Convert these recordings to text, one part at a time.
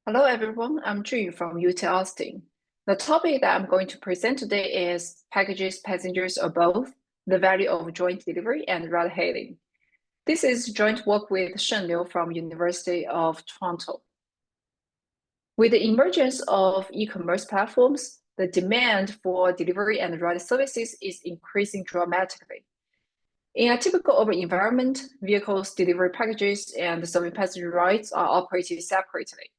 Hello, everyone. I'm Junyu from UT Austin. The topic that I'm going to present today is packages, passengers, or both, the value of joint delivery and ride hailing. This is joint work with Junyu from University of Toronto. With the emergence of e-commerce platforms, the demand for delivery and ride services is increasing dramatically. In a typical urban environment, vehicles, delivery packages, and serving passenger rides are operated separately.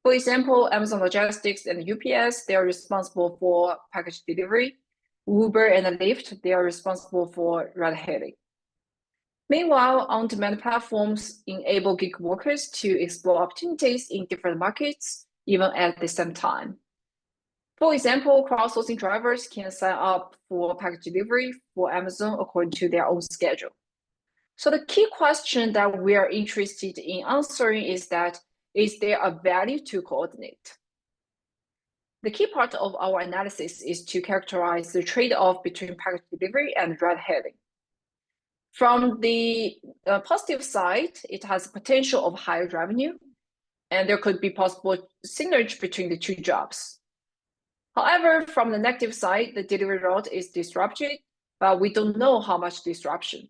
For example, Amazon Logistics and UPS, they are responsible for package delivery. Uber and Lyft, they are responsible for ride hailing. Meanwhile, on-demand platforms enable gig workers to explore opportunities in different markets, even at the same time. For example, crowdsourcing drivers can sign up for package delivery for Amazon according to their own schedule. So the key question that we are interested in answering is there a value to coordinate? The key part of our analysis is to characterize the trade-off between package delivery and ride hailing. From the positive side, it has potential of higher revenue, and there could be possible synergy between the two jobs. However, from the negative side, the delivery route is disrupted, but we don't know how much disruption.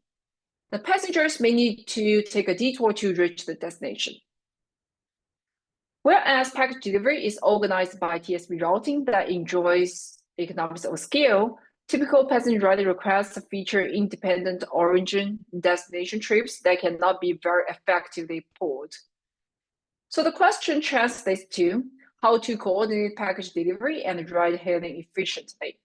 The passengers may need to take a detour to reach the destination. Whereas package delivery is organized by TSP routing that enjoys economies of scale, typical passenger ride requests feature independent origin destination trips that cannot be very effectively pulled. So the question translates to how to coordinate package delivery and ride hailing efficiently.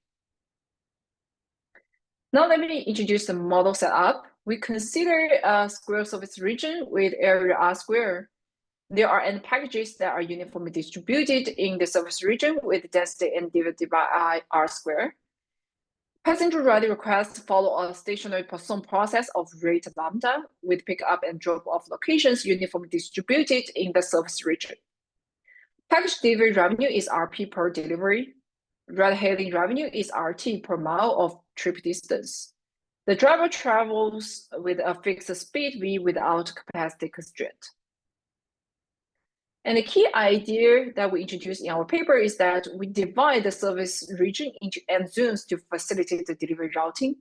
Now let me introduce the model setup. We consider a square surface region with area R square. There are n packages that are uniformly distributed in the surface region with density n divided by R square. Passenger ride requests follow a stationary Poisson process of rate lambda with pickup and drop-off locations uniformly distributed in the surface region. Package delivery revenue is RP per delivery. Ride hailing revenue is RT per mile of trip distance. The driver travels with a fixed speed V without capacity constraint. And the key idea that we introduced in our paper is that we divide the service region into n zones to facilitate the delivery routing.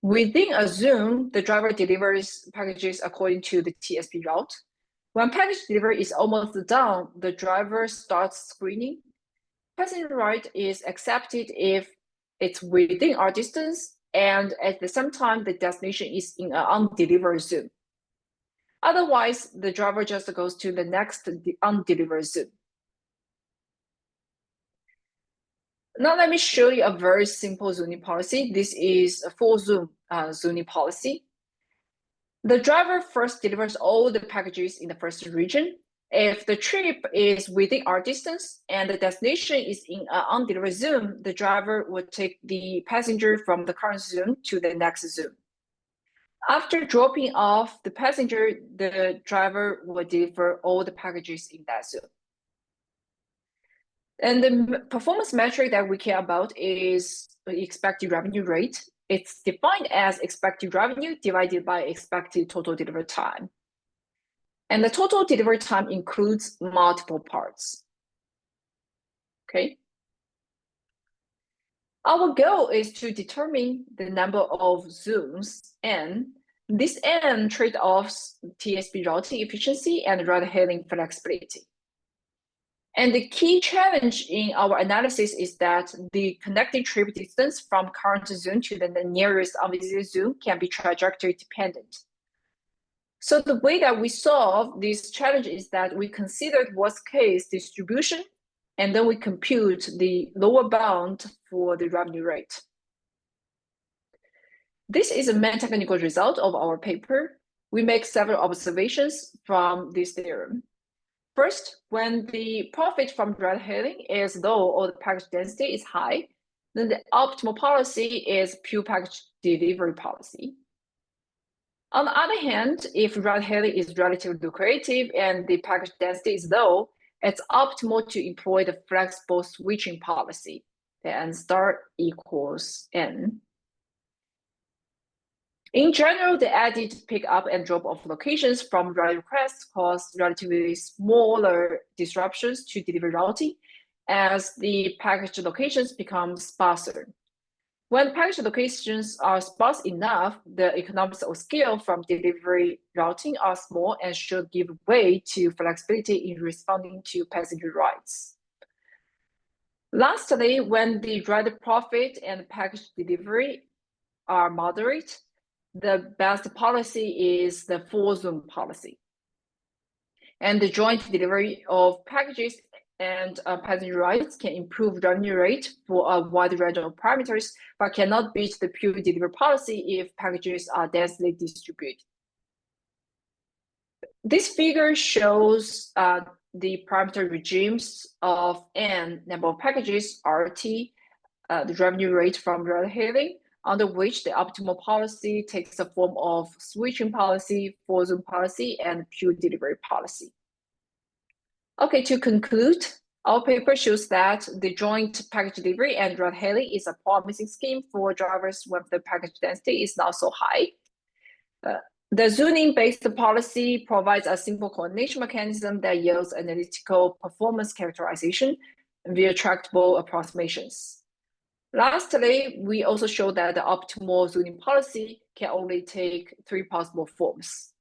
Within a zone, the driver delivers packages according to the TSP route. When package delivery is almost done, the driver starts screening. Passenger ride is accepted if it's within our distance, and at the same time, the destination is in an undelivered zone. Otherwise, the driver just goes to the next undelivered zone. Now let me show you a very simple zoning policy. This is a full zone zoning policy. The driver first delivers all the packages in the first region. If the trip is within our distance and the destination is in an undelivered zone, the driver will take the passenger from the current zone to the next zone. After dropping off the passenger, the driver will deliver all the packages in that zone. And the performance metric that we care about is the expected revenue rate. It's defined as expected revenue divided by expected total delivery time. And the total delivery time includes multiple parts. Okay. Our goal is to determine the number of zones n. This n trade-offs TSP routing efficiency and ride hailing flexibility. And the key challenge in our analysis is that the connecting trip distance from current zone to the nearest unvisited zone can be trajectory dependent. So the way that we solve this challenge is that we consider worst case distribution, and then we compute the lower bound for the revenue rate. This is a main technical result of our paper. We make several observations from this theorem. First, when the profit from ride hailing is low or the package density is high, then the optimal policy is pure package delivery policy. On the other hand, if ride hailing is relatively lucrative and the package density is low, it's optimal to employ the flexible switching policy, the n star equals n. In general, the added pick-up and drop-off locations from ride requests cause relatively smaller disruptions to delivery routing as the package locations become sparser. When package locations are sparse enough, the economics of scale from delivery routing are small and should give way to flexibility in responding to passenger rides. Lastly, when the ride profit and package delivery are moderate, the best policy is the full zone policy. And the joint delivery of packages and passenger rides can improve revenue rate for a wide range of parameters, but cannot beat the pure delivery policy if packages are densely distributed. This figure shows the parameter regimes of n number of packages, RT, the revenue rate from ride hailing, under which the optimal policy takes the form of switching policy, full zone policy, and pure delivery policy. Okay, to conclude, our paper shows that the joint package delivery and ride hailing is a promising scheme for drivers when the package density is not so high. The zoning-based policy provides a simple coordination mechanism that yields analytical performance characterization via tractable approximations. Lastly, we also show that the optimal zoning policy can only take 3 possible forms: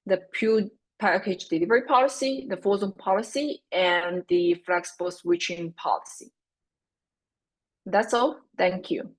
the pure package delivery policy, the full zone policy, and the flexible switching policy. That's all. Thank you.